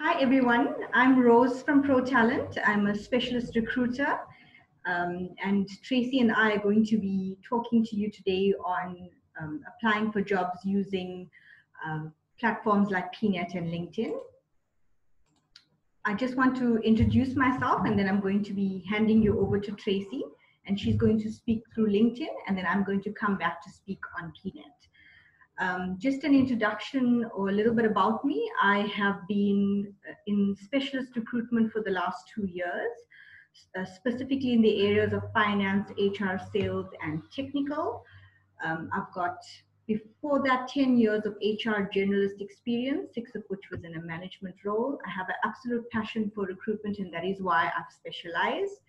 Hi everyone, I'm Rose from Pro Talent. I'm a specialist recruiter, and Tracy and I are going to be talking to you today on applying for jobs using platforms like Pnet and LinkedIn. I just want to introduce myself, and then I'm going to be handing you over to Tracy, and she's going to speak through LinkedIn, and then I'm going to come back to speak on Pnet. Just an introduction or a little bit about me. I have been in specialist recruitment for the last 2 years, specifically in the areas of finance, HR, sales, and technical. I've got, before that, 10 years of HR generalist experience, 6 of which was in a management role. I have an absolute passion for recruitment, and that is why I've specialized.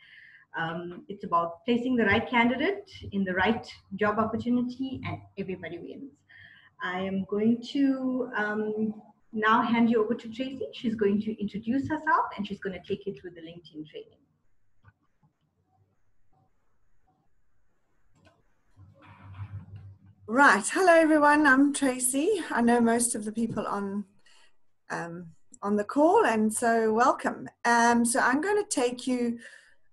It's about placing the right candidate in the right job opportunity, and everybody wins. I am going to now hand you over to Tracy. She's going to introduce herself and she's going to take you through the LinkedIn training. Right. Hello, everyone. I'm Tracy. I know most of the people on the call, and so welcome. So I'm going to take you.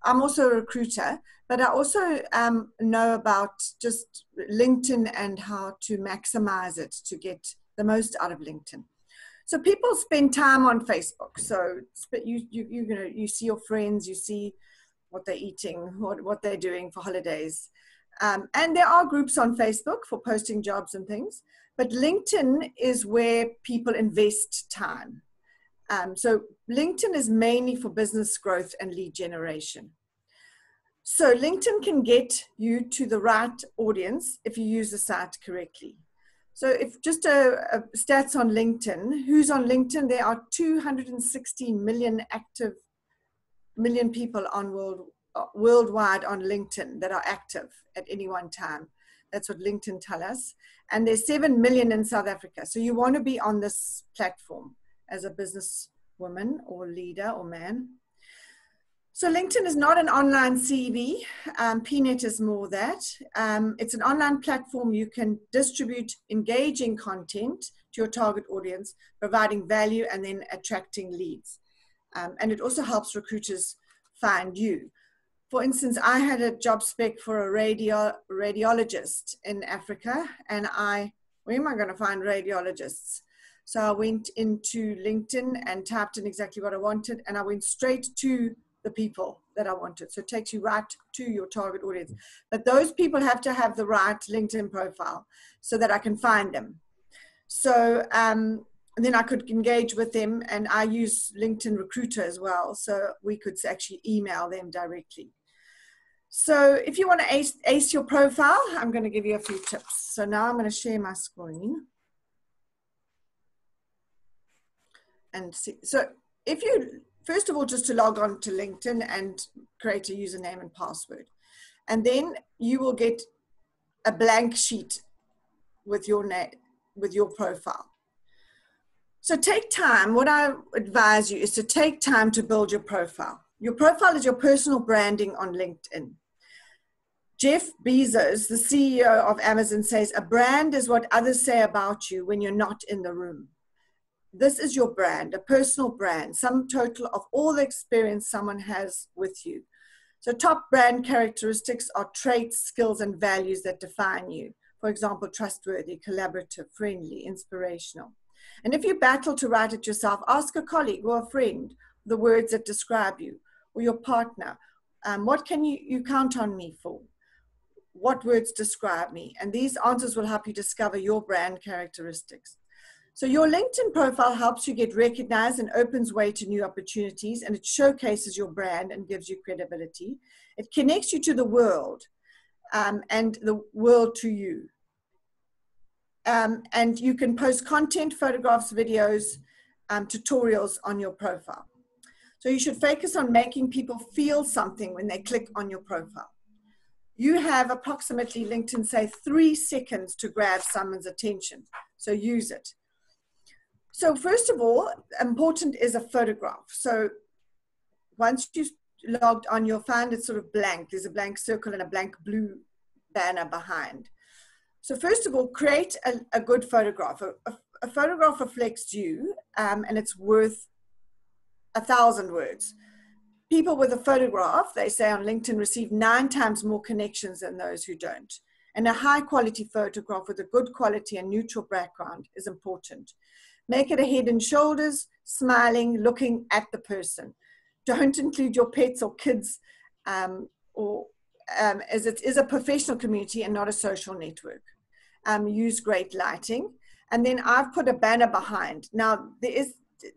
I'm also a recruiter, but I also know about just LinkedIn and how to maximize it to get the most out of LinkedIn. So people spend time on Facebook. So you see your friends, you see what they're eating, what they're doing for holidays. And there are groups on Facebook for posting jobs and things, but LinkedIn is where people invest time. So LinkedIn is mainly for business growth and lead generation. So LinkedIn can get you to the right audience if you use the site correctly. So if just a stats on LinkedIn, who's on LinkedIn? There are 260 million people on worldwide on LinkedIn that are active at any one time. That's what LinkedIn tell us. And there's 7 million in South Africa. So you want to be on this platform as a business woman or leader or man. So LinkedIn is not an online CV. Pnet is more that. It's an online platform. You can distribute engaging content to your target audience, providing value and then attracting leads. And it also helps recruiters find you. For instance, I had a job spec for a radiologist in Africa, and where am I going to find radiologists? So I went into LinkedIn and typed in exactly what I wanted, and I went straight to the people that I wanted. So it takes you right to your target audience. But those people have to have the right LinkedIn profile so that I can find them. So and then I could engage with them, and I use LinkedIn Recruiter as well. So we could actually email them directly. So if you want to ace your profile, I'm going to give you a few tips. So now I'm going to share my screen. And see, so if you, first of all, just to log on to LinkedIn and create a username and password. And then you will get a blank sheet with your name, with your profile. So take time. What I advise you is to take time to build your profile. Your profile is your personal branding on LinkedIn. Jeff Bezos, the CEO of Amazon, says, a brand is what others say about you when you're not in the room. This is your brand, a personal brand, sum total of all the experience someone has with you. So top brand characteristics are traits, skills, and values that define you. For example, trustworthy, collaborative, friendly, inspirational. And if you battle to write it yourself, ask a colleague or a friend the words that describe you, or your partner. What can you count on me for? What words describe me? And these answers will help you discover your brand characteristics. So your LinkedIn profile helps you get recognized and opens way to new opportunities, and it showcases your brand and gives you credibility. It connects you to the world and the world to you. And you can post content, photographs, videos, tutorials on your profile. So you should focus on making people feel something when they click on your profile. You have approximately, LinkedIn say, 3 seconds to grab someone's attention. So use it. So first of all, important is a photograph. So once you logged on, you'll find it's sort of blank. There's a blank circle and a blank blue banner behind. So first of all, create a good photograph. A photograph reflects you, and it's worth 1,000 words. People with a photograph, they say on LinkedIn, receive 9 times more connections than those who don't. And a high quality photograph with a good quality and neutral background is important. Make it a head and shoulders, smiling, looking at the person. Don't include your pets or kids, as it is a professional community and not a social network. Use great lighting. And then I've put a banner behind. Now, there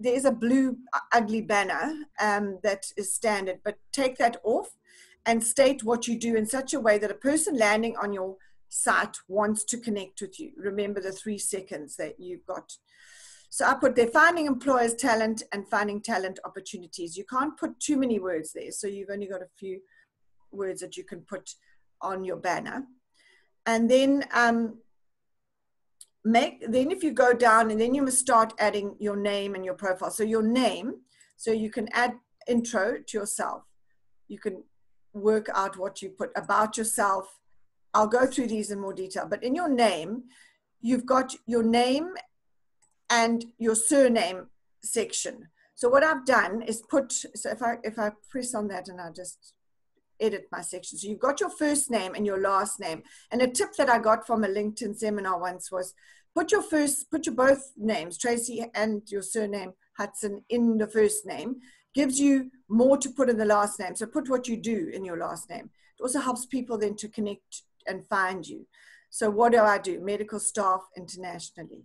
is a blue ugly banner that is standard, but take that off and state what you do in such a way that a person landing on your site wants to connect with you. Remember the 3 seconds that you've got. So I put there, finding employers talent and finding talent opportunities. You can't put too many words there, so you've only got a few words that you can put on your banner. And then then if you go down, and then you must start adding your name and your profile. So your name, so you can add intro to yourself. You can work out what you put about yourself. I'll go through these in more detail, but in your name, you've got your name and your surname section. So what I've done is put, so if I press on that and I just edit my section. So you've got your first name and your last name. And a tip that I got from a LinkedIn seminar once was put your both names, Tracy and your surname Hudson, in the first name. Gives you more to put in the last name. So put what you do in your last name. It also helps people then to connect and find you. So what do? Medical staff internationally.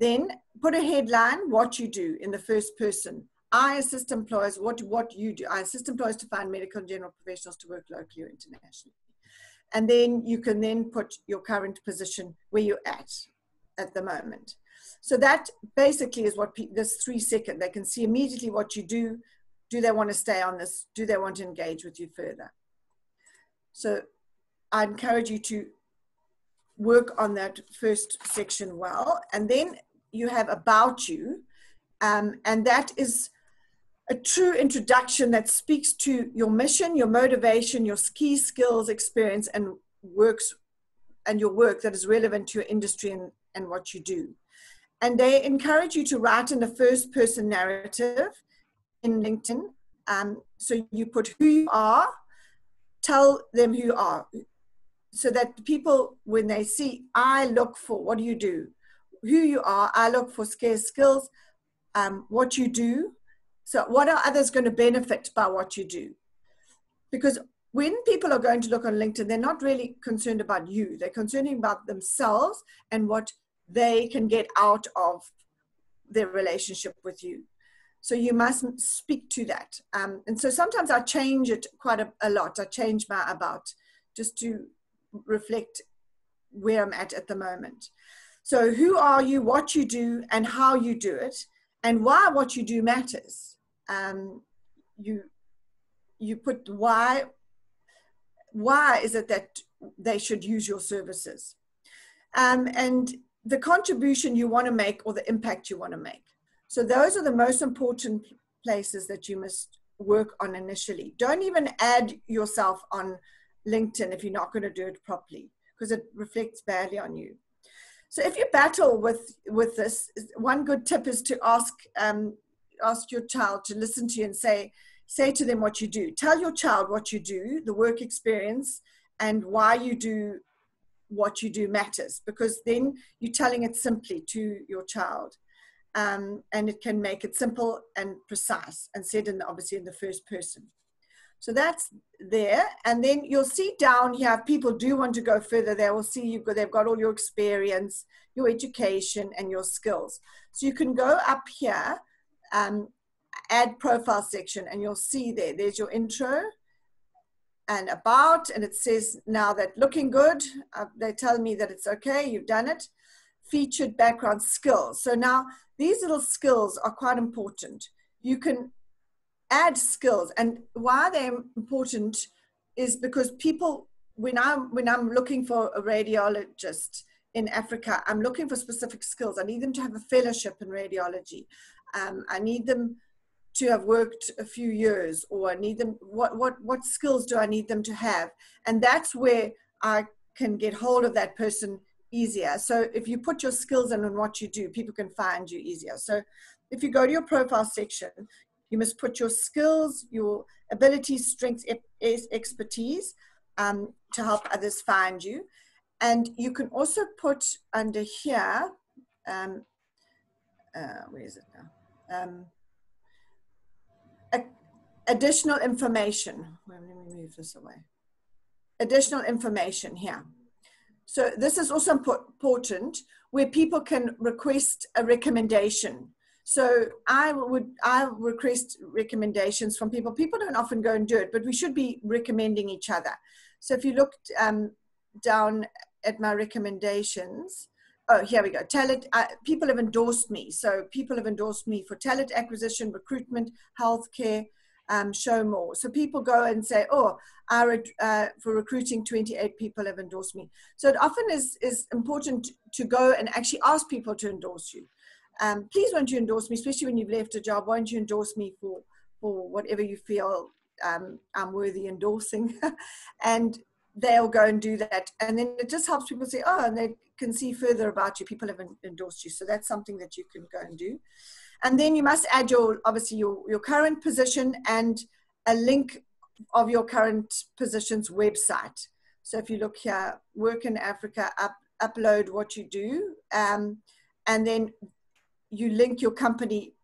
Then put a headline, what you do in the first person. I assist employers, what you do. I assist employers to find medical and general professionals to work locally or internationally. And then you can then put your current position where you're at the moment. So that basically is what this 3 second, they can see immediately what you do. Do they want to stay on this? Do they want to engage with you further? So I encourage you to work on that first section well. And then you have about you. And that is a true introduction that speaks to your mission, your motivation, your key skills, experience, and your work that is relevant to your industry and what you do. And they encourage you to write in the first person narrative in LinkedIn. So you put who you are, tell them who you are, so that people, when they see, I look for, what do you do? Who you are, I look for scarce skills, what you do. So what are others going to benefit by what you do? Because when people are going to look on LinkedIn, they're not really concerned about you. They're concerned about themselves and what they can get out of their relationship with you. So you must speak to that. And so sometimes I change it quite a lot. I change my about just to reflect where I'm at the moment. So who are you, what you do, and how you do it, and why what you do matters. You put why is it that they should use your services, and the contribution you want to make or the impact you want to make. So those are the most important places that you must work on initially. Don't even add yourself on LinkedIn if you're not going to do it properly, because it reflects badly on you. So if you battle with this, one good tip is to ask your child to listen to you and say to them what you do. Tell your child what you do, the work experience, and why you do what you do matters, because then you're telling it simply to your child. And it can make it simple and precise and said obviously in the first person. So that's there. And then you'll see down here, if people do want to go further, they will see they've got all your experience, your education, and your skills. So you can go up here, add profile section, and you'll see there's your intro and about, and it says now that looking good, they tell me that it's okay, you've done it. Featured background skills. So now these little skills are quite important. You can add skills, and why they're important is because people, when I'm looking for a radiologist in Africa, I'm looking for specific skills. I need them to have a fellowship in radiology. I need them to have worked a few years, or I need them, what skills do I need them to have? And that's where I can get hold of that person easier. So if you put your skills in and what you do, people can find you easier. So if you go to your profile section, You must put your skills, your abilities, strengths, expertise to help others find you. And you can also put under here, where is it now? Additional information. Well, let me move this away. Additional information here. So this is also important, where people can request a recommendation. So I request recommendations from people. People don't often go and do it, but we should be recommending each other. So if you look down at my recommendations, oh, here we go. People have endorsed me. So people have endorsed me for talent acquisition, recruitment, healthcare, show more. So people go and say, oh, for recruiting, 28 people have endorsed me. So it often is important to go and actually ask people to endorse you. Please won't you endorse me, especially when you've left a job, won't you endorse me for whatever you feel I'm worthy endorsing? And they'll go and do that. And then it just helps people say, oh, and they can see further about you. People have endorsed you. So that's something that you can go and do. And then you must add obviously your current position and a link of your current position's website. So if you look here, work in Africa, upload what you do, and then you link your company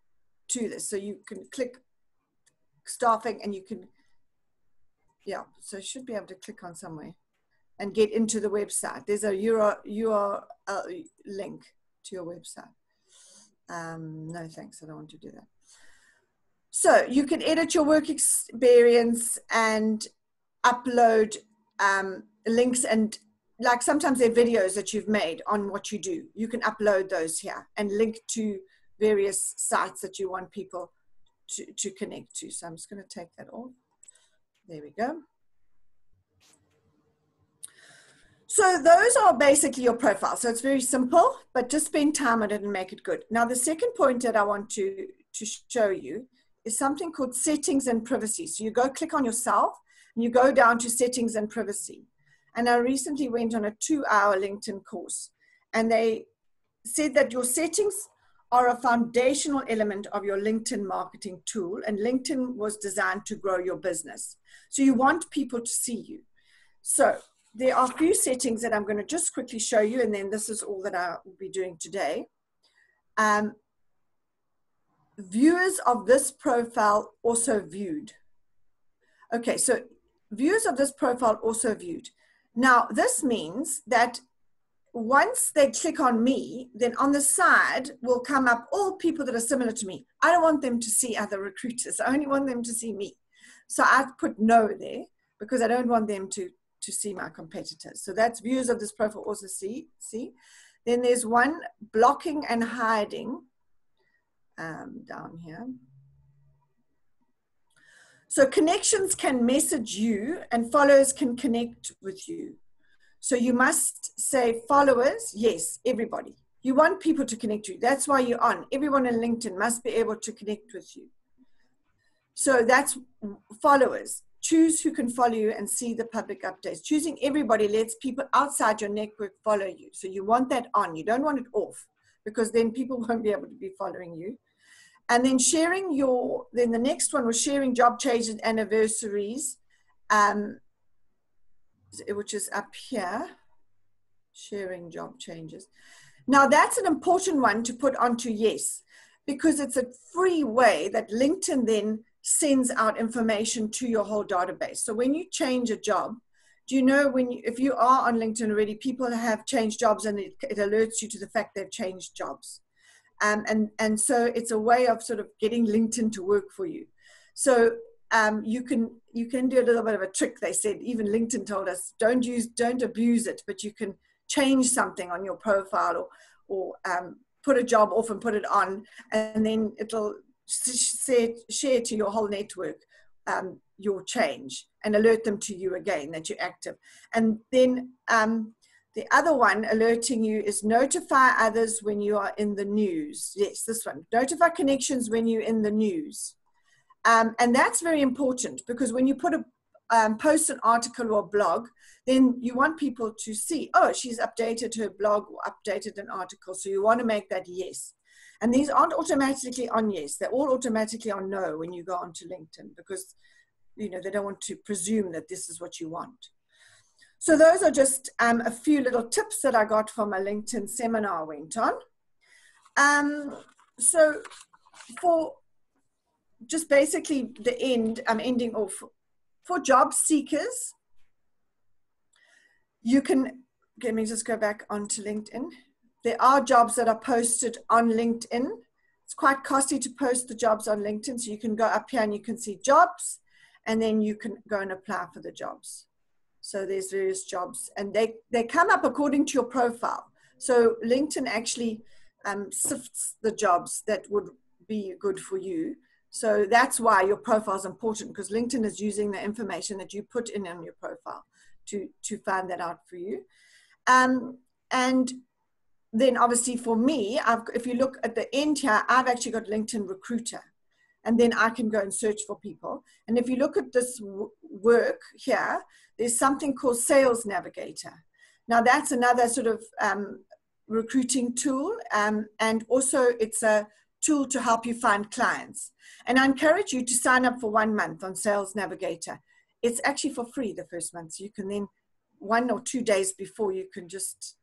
to this. So you can click staffing and you can, yeah, so you should be able to click on somewhere and get into the website. There's a URL link to your website. No, thanks. I don't want to do that. So you can edit your work experience and upload links, and like sometimes they're videos that you've made on what you do. You can upload those here and link to various sites that you want people to connect to. So I'm just going to take that off. There we go. So those are basically your profile. So it's very simple, but just spend time on it and make it good. Now, the second point that I want to show you is something called settings and privacy. So you go click on yourself and you go down to settings and privacy. And I recently went on a 2-hour LinkedIn course, and they said that your settings are a foundational element of your LinkedIn marketing tool, and LinkedIn was designed to grow your business. So you want people to see you. So there are a few settings that I'm going to just quickly show you, and then this is all that I will be doing today. Viewers of this profile also viewed. Okay, so viewers of this profile also viewed. Now, this means that once they click on me, then on the side will come up all people that are similar to me. I don't want them to see other recruiters. I only want them to see me. So I've put no there because I don't want them to see my competitors. So that's viewers of this profile also see. Then there's one, blocking and hiding, down here. So connections can message you and followers can connect with you. So you must say followers, yes, everybody. You want people to connect to you. That's why you're on. Everyone on LinkedIn must be able to connect with you. So that's followers. Choose who can follow you and see the public updates. Choosing everybody lets people outside your network follow you. So you want that on. You don't want it off, because then people won't be able to be following you. And then sharing then the next one was sharing job changes and anniversaries, which is up here, sharing job changes. Now that's an important one to put onto yes, because it's a free way that LinkedIn then sends out information to your whole database. So when you change a job, do you know if you are on LinkedIn already, people have changed jobs and it alerts you to the fact they've changed jobs. And so it's a way of sort of getting LinkedIn to work for you. So you can do a little bit of a trick. They said, even LinkedIn told us, don't abuse it, but you can change something on your profile or put a job off and put it on, and then it'll share to your whole network your change and alert them to you again that you're active. And then the other one alerting you is notify others when you are in the news. Yes, this one. Notify connections when you're in the news. And that's very important, because when you put post an article or blog, then you want people to see, oh, she's updated her blog or updated an article. So you want to make that yes. And these aren't automatically on yes. They're all automatically on no when you go onto LinkedIn, because, you know, they don't want to presume that this is what you want. So those are just a few little tips that I got from a LinkedIn seminar I went on. So for just basically the end, I'm ending off. For job seekers, you can, let me just go back onto LinkedIn. There are jobs that are posted on LinkedIn. It's quite costly to post the jobs on LinkedIn. So you can go up here and you can see jobs, and then you can go and apply for the jobs. So there's various jobs, and they come up according to your profile. So LinkedIn actually sifts the jobs that would be good for you. So that's why your profile is important, because LinkedIn is using the information that you put in on your profile to find that out for you. And then obviously for me, if you look at the end here, I've actually got LinkedIn Recruiter, and then I can go and search for people. And if you look at this work here, there's something called Sales Navigator. Now that's another sort of recruiting tool, and also it's a tool to help you find clients. And I encourage you to sign up for 1 month on Sales Navigator. It's actually for free the first month. So you can then 1 or 2 days before, you can just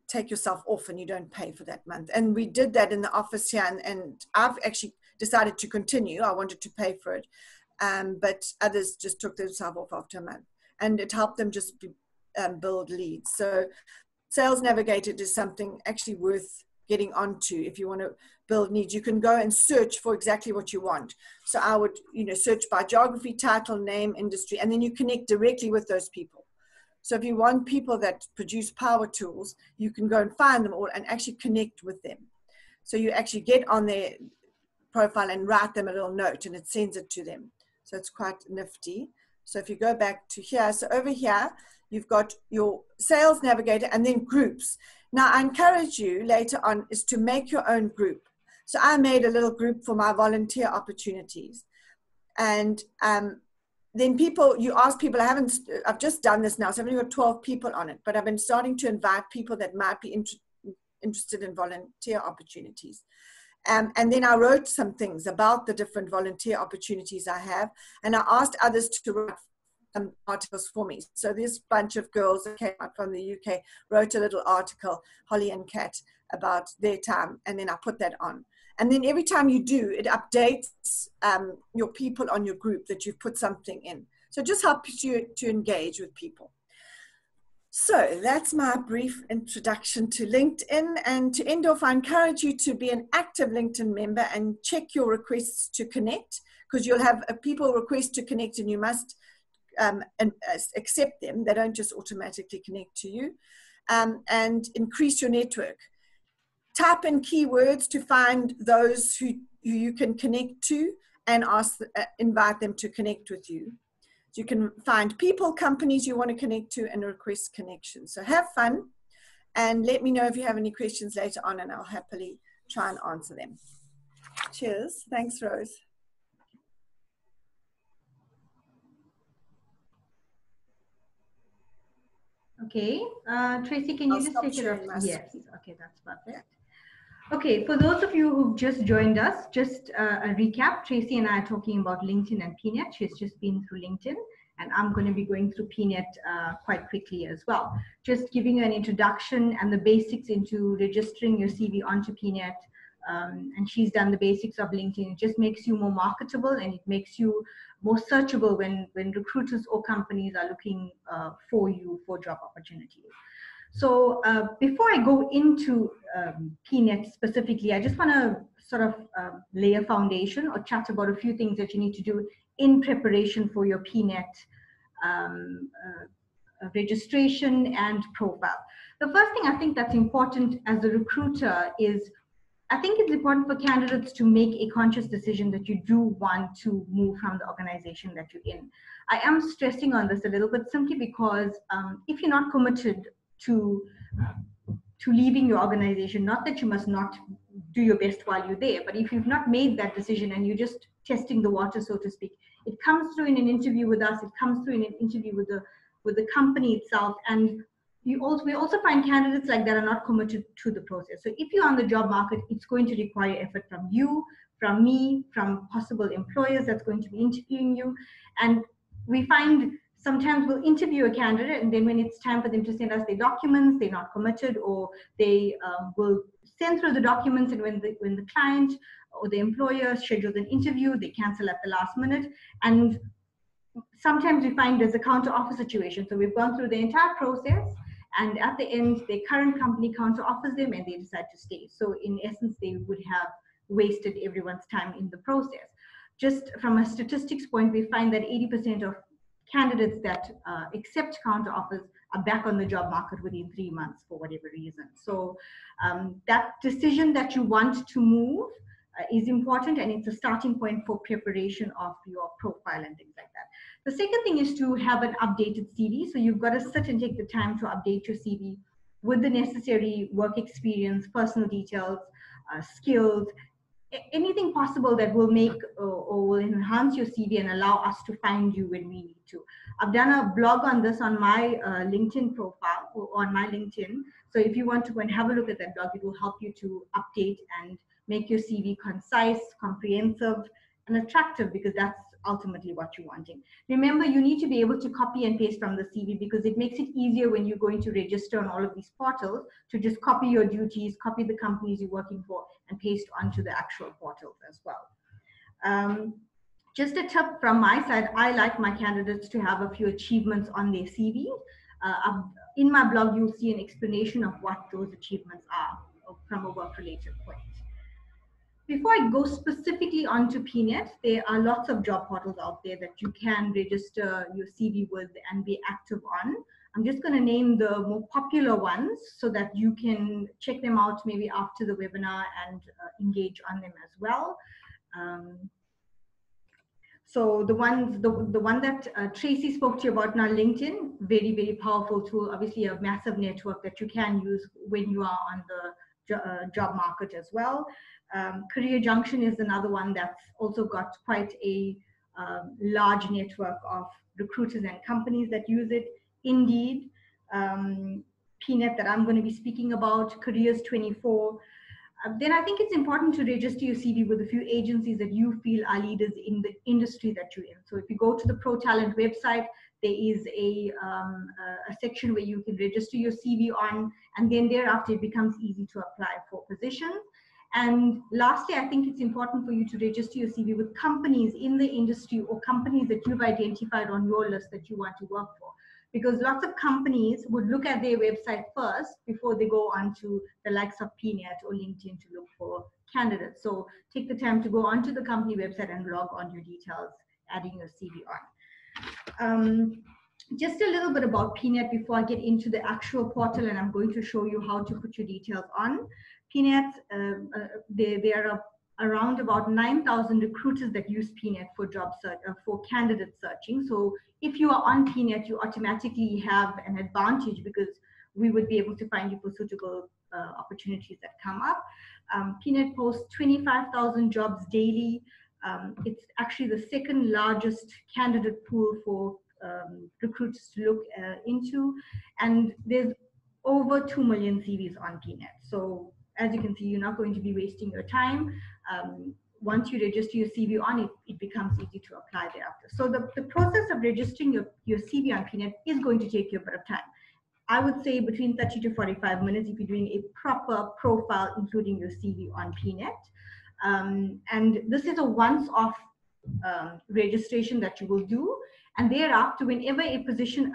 take yourself off and you don't pay for that month. And we did that in the office here, and I've actually decided to continue. I wanted to pay for it, but others just took themselves off after a month, and it helped them just build leads. So Sales Navigator is something actually worth getting onto if you want to build needs. You can go and search for exactly what you want. So I would, you know, search by geography, title, name, industry, and then you connect directly with those people. So if you want people that produce power tools, you can go and find them all and actually connect with them. So you actually get on their profile and write them a little note, and it sends it to them. So it's quite nifty. So if you go back to here, so over here, you've got your Sales Navigator and then groups. Now I encourage you later on is to make your own group. So I made a little group for my volunteer opportunities. And then you ask people, I've just done this now, so I've only got 12 people on it, but I've been starting to invite people that might be interested in volunteer opportunities. And then I wrote some things about the different volunteer opportunities I have, and I asked others to write some articles for me. So this bunch of girls that came out from the UK wrote a little article, Holly and Kat, about their time, and then I put that on. And then every time you do, it updates your people on your group that you've put something in. So it just helps you to engage with people. So that's my brief introduction to LinkedIn. And to end off, I encourage you to be an active LinkedIn member and check your requests to connect, because you'll have people request to connect and you must accept them. They don't just automatically connect to you. And increase your network. Type in keywords to find those who you can connect to and invite them to connect with you. So you can find people, companies you want to connect to, and request connections. So have fun, and let me know if you have any questions later on, and I'll happily try and answer them. Cheers. Thanks, Rose. Okay, Tracy, can you just take it off? Yes, okay, that's perfect. Okay, for those of you who've just joined us, just a recap. Tracy and I are talking about LinkedIn and Pnet. She's just been through LinkedIn, and I'm going to be going through Pnet quite quickly as well. Just giving you an introduction and the basics into registering your CV onto Pnet. And she's done the basics of LinkedIn. It just makes you more marketable, and it makes you more searchable when recruiters or companies are looking for you for job opportunities. So before I go into Pnet specifically, I just want to sort of lay a foundation or chat about a few things that you need to do in preparation for your Pnet registration and profile. The first thing I think that's important as a recruiter is, I think it's important for candidates to make a conscious decision that you do want to move from the organization that you're in. I am stressing on this a little bit simply because if you're not committed to leaving your organization, not that you must not do your best while you're there, but if you've not made that decision and you're just testing the water, so to speak, It comes through in an interview with us. It comes through in an interview with the company itself. And we also find candidates like that are not committed to the process. So if you're on the job market, it's going to require effort from you, from me, from possible employers that's going to be interviewing you. And we find sometimes we'll interview a candidate, and then when it's time for them to send us their documents, they're not committed, or they will send through the documents, and when the client or the employer schedules an interview, they cancel at the last minute. And sometimes we find there's a counter offer situation. So we've gone through the entire process, and at the end, their current company counter offers them and they decide to stay. So in essence, they would have wasted everyone's time in the process. Just from a statistics point, we find that 80% of candidates that accept counter offers are back on the job market within 3 months for whatever reason. So that decision that you want to move is important, and it's a starting point for preparation of your profile and things like that. The second thing is to have an updated CV. So you've got to sit and take the time to update your CV with the necessary work experience, personal details, skills, anything possible that will make or will enhance your CV and allow us to find you when we need to. I've done a blog on this on my LinkedIn profile, or on my LinkedIn. So if you want to go and have a look at that blog, it will help you to update and make your CV concise, comprehensive, and attractive, because that's ultimately what you're wanting. Remember, you need to be able to copy and paste from the CV, because it makes it easier when you're going to register on all of these portals to just copy your duties, copy the companies you're working for, and paste onto the actual portals as well. Just a tip from my side, I like my candidates to have a few achievements on their CV. In my blog, you'll see an explanation of what those achievements are from a work-related point. Before I go specifically onto Pnet, there are lots of job portals out there that you can register your CV with and be active on. I'm just going to name the more popular ones so that you can check them out maybe after the webinar and engage on them as well. So the one that Tracy spoke to you about now, LinkedIn, very, very powerful tool, obviously a massive network that you can use when you are on the job market as well. Career Junction is another one that's also got quite a large network of recruiters and companies that use it. Indeed, Pnet that I'm going to be speaking about, Careers 24. Then I think it's important to register your CV with a few agencies that you feel are leaders in the industry that you're in. So if you go to the Pro Talent website, there is a section where you can register your CV on, and then thereafter it becomes easy to apply for positions. And lastly, I think it's important for you to register your CV with companies in the industry or companies that you've identified on your list that you want to work for. Because lots of companies would look at their website first before they go onto the likes of Pnet or LinkedIn to look for candidates. So take the time to go onto the company website and log on your details, adding your CV on. Just a little bit about Pnet before I get into the actual portal, and I'm going to show you how to put your details on. Pnet, there are around about 9,000 recruiters that use Pnet for job search, for candidate searching. So if you are on Pnet, you automatically have an advantage because we would be able to find you for suitable opportunities that come up. Pnet posts 25,000 jobs daily. It's actually the second largest candidate pool for recruiters to look into, and there's over 2 million CVs on Pnet. So as you can see, you're not going to be wasting your time. Once you register your CV on it, it becomes easy to apply thereafter. So the process of registering your CV on Pnet is going to take you a bit of time. I would say between 30 to 45 minutes if you're doing a proper profile, including your CV on Pnet. And this is a once-off registration that you will do. And thereafter, whenever a position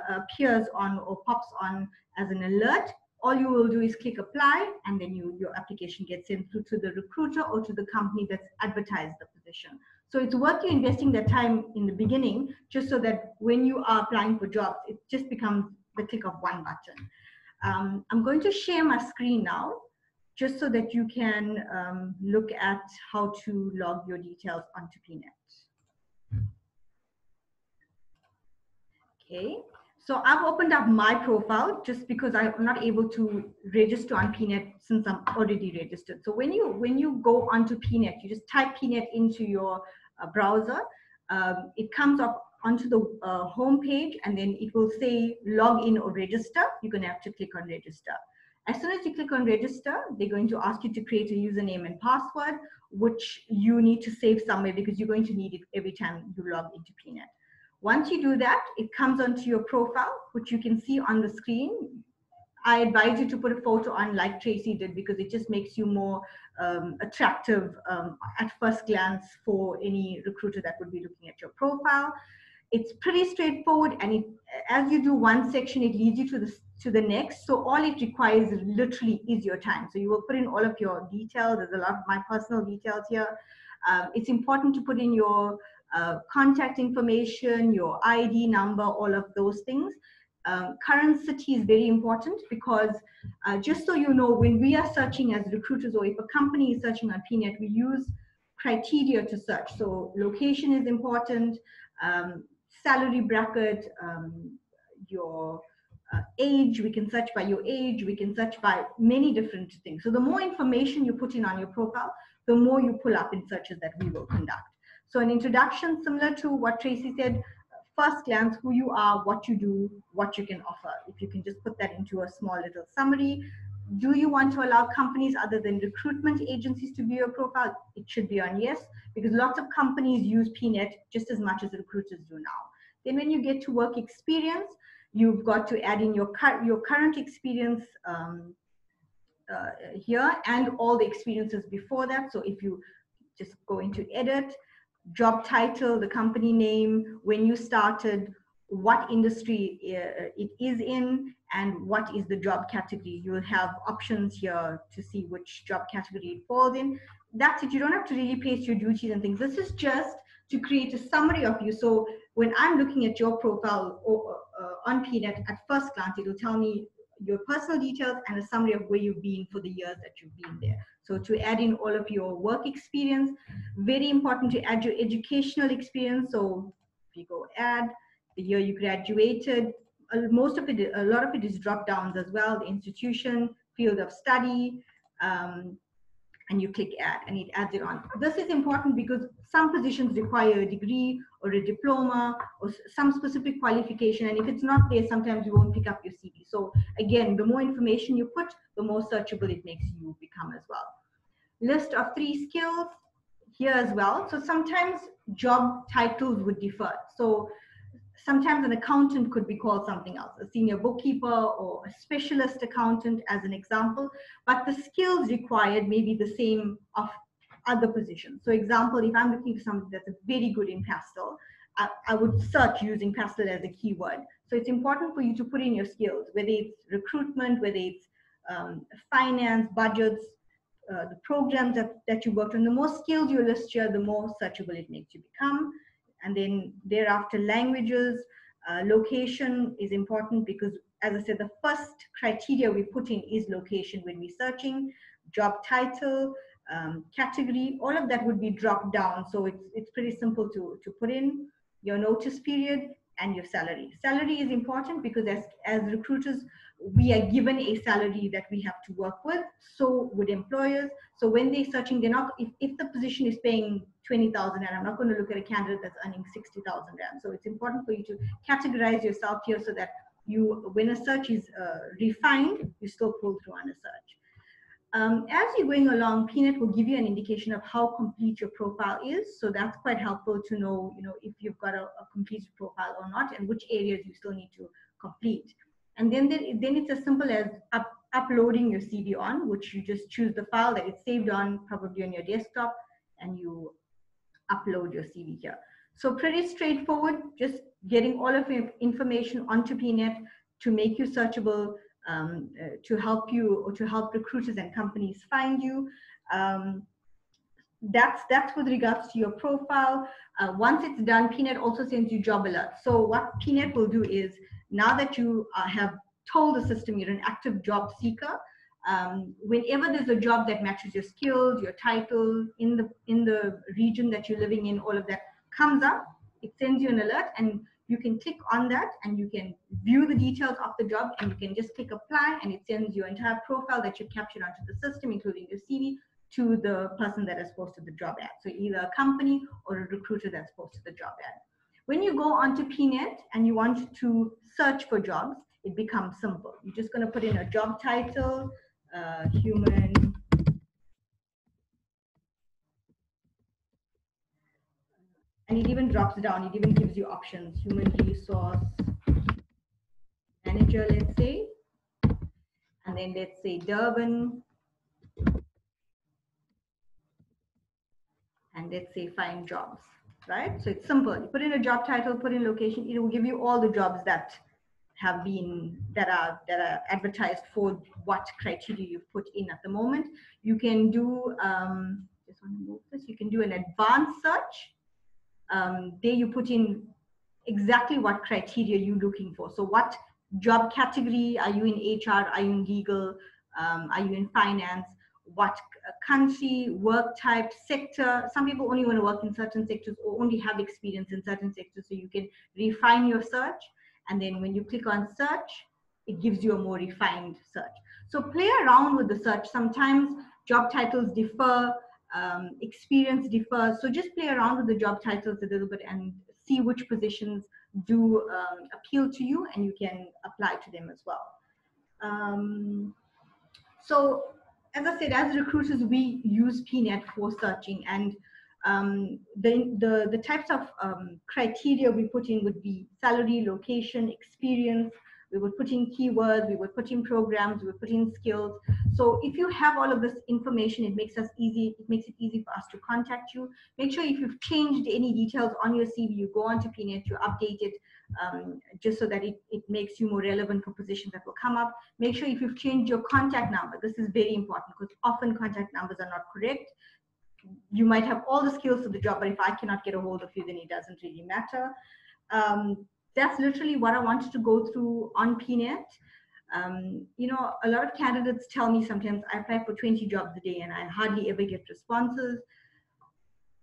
appears on or pops on as an alert, all you will do is click apply, and then your application gets sent through to the recruiter or to the company that's advertised the position. So it's worth you investing that time in the beginning, just so that when you are applying for jobs, it just becomes the click of one button. I'm going to share my screen now, just so that you can look at how to log your details onto Pnet. Okay, so I've opened up my profile just because I'm not able to register on Pnet since I'm already registered. So when you go onto Pnet, you just type Pnet into your browser. it comes up onto the home page, and then it will say log in or register. You're going to have to click on register. As soon as you click on register, they're going to ask you to create a username and password, which you need to save somewhere because you're going to need it every time you log into Pnet. Once you do that, it comes onto your profile, which you can see on the screen. I advise you to put a photo on like Tracy did, because it just makes you more attractive at first glance for any recruiter that would be looking at your profile. It's pretty straightforward, and as you do one section, it leads you to the next. So all it requires literally is your time. So you will put in all of your details. There's a lot of my personal details here. It's important to put in your contact information, your ID number, all of those things. Current city is very important, because just so you know, when we are searching as recruiters, or if a company is searching on Pnet, we use criteria to search. So location is important, salary bracket, your age, we can search by your age, we can search by many different things. So the more information you put in on your profile, the more you pull up in searches that we will conduct. So an introduction, similar to what Tracy said, first glance, who you are, what you do, what you can offer. If you can just put that into a small little summary. Do you want to allow companies other than recruitment agencies to view your profile? It should be on yes, because lots of companies use Pnet just as much as recruiters do now. Then when you get to work experience, you've got to add in your current experience here, and all the experiences before that. So if you just go into edit, job title, the company name, when you started, what industry it is in, and what is the job category. You'll have options here to see which job category it falls in. That's it. You don't have to really paste your duties and things. This is just to create a summary of you. So when I'm looking at your profile on Pnet, at first glance, it'll tell me your personal details and a summary of where you've been for the years that you've been there. So to add in all of your work experience, very important to add your educational experience. So if you go add the year you graduated, most of it, a lot of it is drop downs as well, the institution, field of study, and you click add, and it adds it on. This is important because some positions require a degree or a diploma or some specific qualification, and if it's not there, sometimes you won't pick up your CV. So again, the more information you put, the more searchable it makes you become as well. List of 3 skills here as well. So sometimes job titles would differ. So sometimes an accountant could be called something else, a senior bookkeeper or a specialist accountant as an example, but the skills required may be the same of other positions. So example, if I'm looking for somebody that's very good in pastel, I would search using pastel as a keyword. So it's important for you to put in your skills, whether it's recruitment, whether it's finance, budgets, the programs that you worked on. The more skills you list here, the more searchable it makes you become. And then thereafter, languages, location is important, because as I said, the first criteria we put in is location when we're searching. Job title, category, all of that would be dropped down. So it's pretty simple to put in your notice period and your salary. Salary is important because as recruiters, we are given a salary that we have to work with. So would employers. So when they're searching, they're not, if the position is paying 20,000 Rand, I'm not going to look at a candidate that's earning 60,000 Rand. So it's important for you to categorize yourself here so that you, when a search is refined, you still pull through on a search. As you're going along, Pnet will give you an indication of how complete your profile is. So that's quite helpful to know, if you've got a completed profile or not, and which areas you still need to complete. And then it's as simple as uploading your CV on, which you just choose the file that it's saved on, probably on your desktop, and you upload your CV here. So pretty straightforward, just getting all of your information onto Pnet to make you searchable, to help you, or to help recruiters and companies find you. That's with regards to your profile. Once it's done, Pnet also sends you job alerts. So what Pnet will do is, now that you have told the system you're an active job seeker, whenever there's a job that matches your skills, your title, in the region that you're living in, all of that comes up, it sends you an alert, and you can click on that and you can view the details of the job, and you can just click apply, and it sends your entire profile that you've captured onto the system, including your CV, to the person that has posted the job ad. So either a company or a recruiter that's posted the job ad. When you go onto Pnet and you want to search for jobs, it becomes simple. You're just going to put in a job title, human, and it even drops down. It even gives you options, human resource manager, let's say, and then let's say Durban, and let's say find jobs, right? So it's simple. You put in a job title, put in location, it will give you all the jobs that have been that are advertised for what criteria you've put in at the moment. You can do just want to move this. You can do an advanced search. There you put in exactly what criteria you're looking for. So what job category are you in? HR? Are you in legal? Are you in finance? What country, work type, sector? Some people only want to work in certain sectors or only have experience in certain sectors. So you can refine your search. And then when you click on search, it gives you a more refined search. So play around with the search. Sometimes job titles differ, experience differs. So just play around with the job titles a little bit and see which positions do appeal to you, and you can apply to them as well. So as I said, as recruiters, we use Pnet for searching, and the types of criteria we put in would be salary, location, experience. We would put in keywords, we would put in programs, we would put in skills. So if you have all of this information, it makes it easy for us to contact you. Make sure if you've changed any details on your CV, you go onto Pnet, you update it, just so that it makes you more relevant for positions that will come up. Make sure if you've changed your contact number, this is very important because often contact numbers are not correct. You might have all the skills for the job, but if I cannot get a hold of you, then it doesn't really matter. That's literally what I wanted to go through on Pnet. You know, a lot of candidates tell me sometimes I apply for 20 jobs a day and I hardly ever get responses.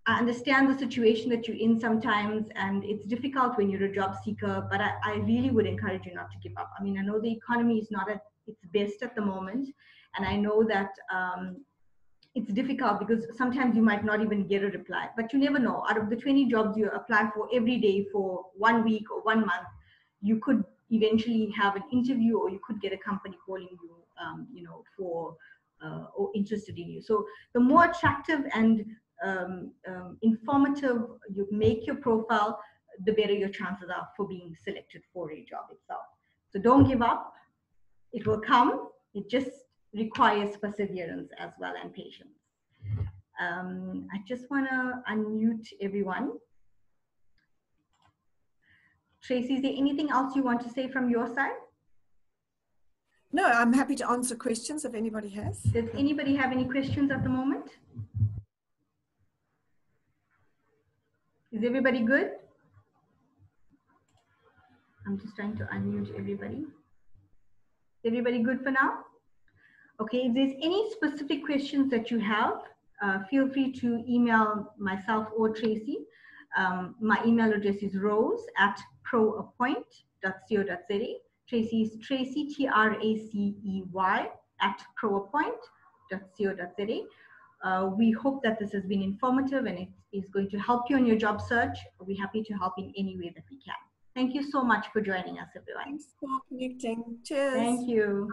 I understand the situation that you're in sometimes, and it's difficult when you're a job seeker, but I really would encourage you not to give up. I mean, I know the economy is not at its best at the moment, and I know that it's difficult because sometimes you might not even get a reply, but you never know. Out of the 20 jobs you apply for every day for 1 week or 1 month, you could eventually have an interview, or you could get a company calling you, you know, for or interested in you. So the more attractive and informative you make your profile, the better your chances are for being selected for a job itself. So don't give up. It will come. It just requires perseverance as well and patience. I just want to unmute everyone. Tracy, is there anything else you want to say from your side? No, I'm happy to answer questions if anybody has. Does anybody have any questions at the moment? Is everybody good? I'm just trying to unmute everybody. Is everybody good for now? Okay, if there's any specific questions that you have, feel free to email myself or Tracy. My email address is rose@proappoint.co.za. Tracy is Tracy, Tracey, @proappoint.co.za. We hope that this has been informative and it is going to help you in your job search. We're happy to help in any way that we can. Thank you so much for joining us, everyone. Thanks for connecting. Cheers. Thank you.